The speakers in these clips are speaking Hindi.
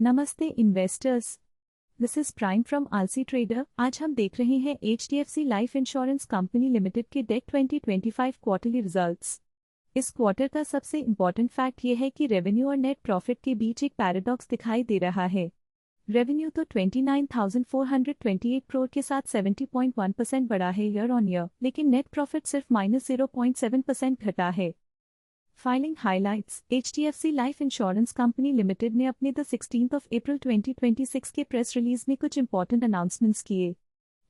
नमस्ते investors. This is prime from आलसी ट्रेडर। आज हम देख रहे हैं HDFC life insurance company limited के डेक 2025 क्वार्टरली रिजल्ट्स। इस क्वार्टर का सबसे इम्पॉर्टेंट फैक्ट ये है कि रेवेन्यू और नेट प्रॉफिट के बीच एक पैराडॉक्स दिखाई दे रहा है। रेवेन्यू तो 29,428 करोड़ के साथ 70.1% बढ़ा है ईयर ऑन ईयर, लेकिन नेट प्रॉफिट सिर्फ -0.7% घटा है। Filing highlights. HDFC life insurance company limited ने अपने 16 अप्रैल 2026 के प्रेस रिलीज में कुछ इंपॉर्टेंट अनाउंसमेंट्स किए।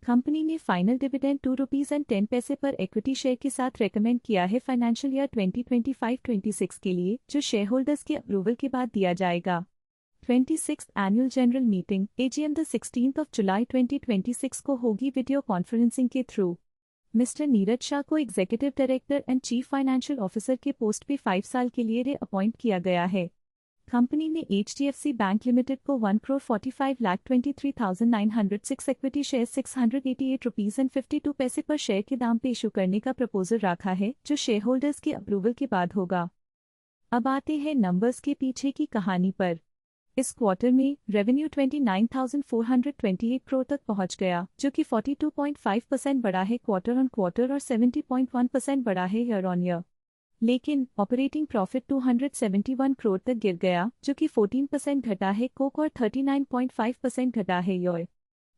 कंपनी ने फाइनल डिविडेंड ₹2.10 पर इक्विटी शेयर के साथ रेकमेंड किया है फाइनेंशियल ईयर 2025-26 के लिए, जो शेयर होल्डर्स के अप्रूवल के बाद दिया जाएगा। 26th annual general meeting AGM 16 जुलाई 2026 को होगी वीडियो कॉन्फ्रेंसिंग के थ्रू। मिस्टर नीरज शाह को executive director and chief financial officer के पोस्ट पे 5 साल के लिए अपॉइंट किया गया है। कंपनी ने HDFC बैंक लिमिटेड को 1,45,23,906 इक्विटी शेयर ₹688.52 पर शेयर के दाम पे इशू करने का प्रपोजल रखा है, जो शेयर होल्डर्स के अप्रूवल के बाद होगा। अब आते हैं नंबर्स के पीछे की कहानी पर। इस क्वार्टर में रेवेन्यू 29,428 करोड़ तक पहुंच गया, जो कि 42.5% बढ़ा है क्वार्टर ऑन क्वार्टर और 70.1% बढ़ा है ईयर ऑन ईयर। लेकिन ऑपरेटिंग प्रॉफिट 271 करोड़ तक गिर गया, जो कि 14% घटा है कोक और 39.5% घटा है ईयर।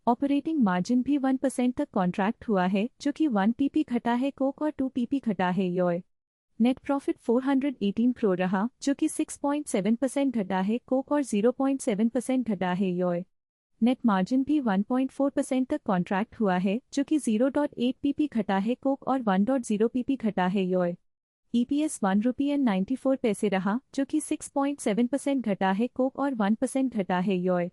ऑपरेटिंग मार्जिन भी 1% तक कॉन्ट्रैक्ट हुआ है, जो कि 1 PP घटा है कोक और 2 PP घटा है ईयर। नेट प्रॉफिट 418 करोड़ रहा, जो कि 6.7% घटा है कोक और 0.7% घटा है ईयर। नेट मार्जिन भी 1.4% तक कॉन्ट्रैक्ट हुआ है, जो कि 0.8 PP घटा है कोक और 1.0 PP घटा है ईयर। EPS ₹1.94 रहा, जो कि 6.7% घटा है कोक और 1% घटा है ईयर।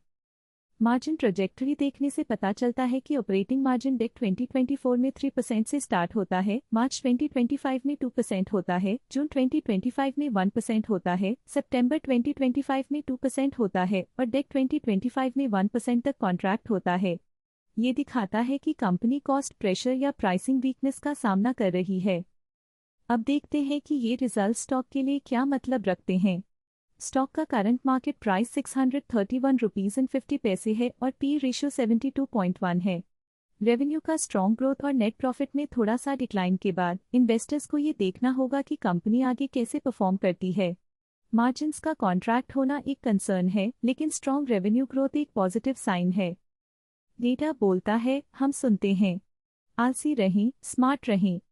मार्जिन ट्रजेक्टरी देखने से पता चलता है कि ऑपरेटिंग मार्जिन डेक 2024 में 3% से स्टार्ट होता है, मार्च 2025 में 2% होता है, जून 2025 में 1% होता है, सितंबर 2025 में 2% होता है और डेक 2025 में 1% तक कॉन्ट्रैक्ट होता है। ये दिखाता है कि कंपनी कॉस्ट प्रेशर या प्राइसिंग वीकनेस का सामना कर रही है। अब देखते हैं कि ये रिजल्ट स्टॉक के लिए क्या मतलब रखते हैं। स्टॉक का करंट मार्केट प्राइस ₹631.50 है और P रेशियो 72.1 है। रेवेन्यू का स्ट्रॉन्ग ग्रोथ और नेट प्रॉफिट में थोड़ा सा डिक्लाइन के बाद इन्वेस्टर्स को ये देखना होगा कि कंपनी आगे कैसे परफॉर्म करती है। मार्जिन्स का कॉन्ट्रैक्ट होना एक कंसर्न है, लेकिन स्ट्रॉन्ग रेवेन्यू ग्रोथ एक पॉजिटिव साइन है। डेटा बोलता है, हम सुनते हैं। आलसी रहें, स्मार्ट रहें।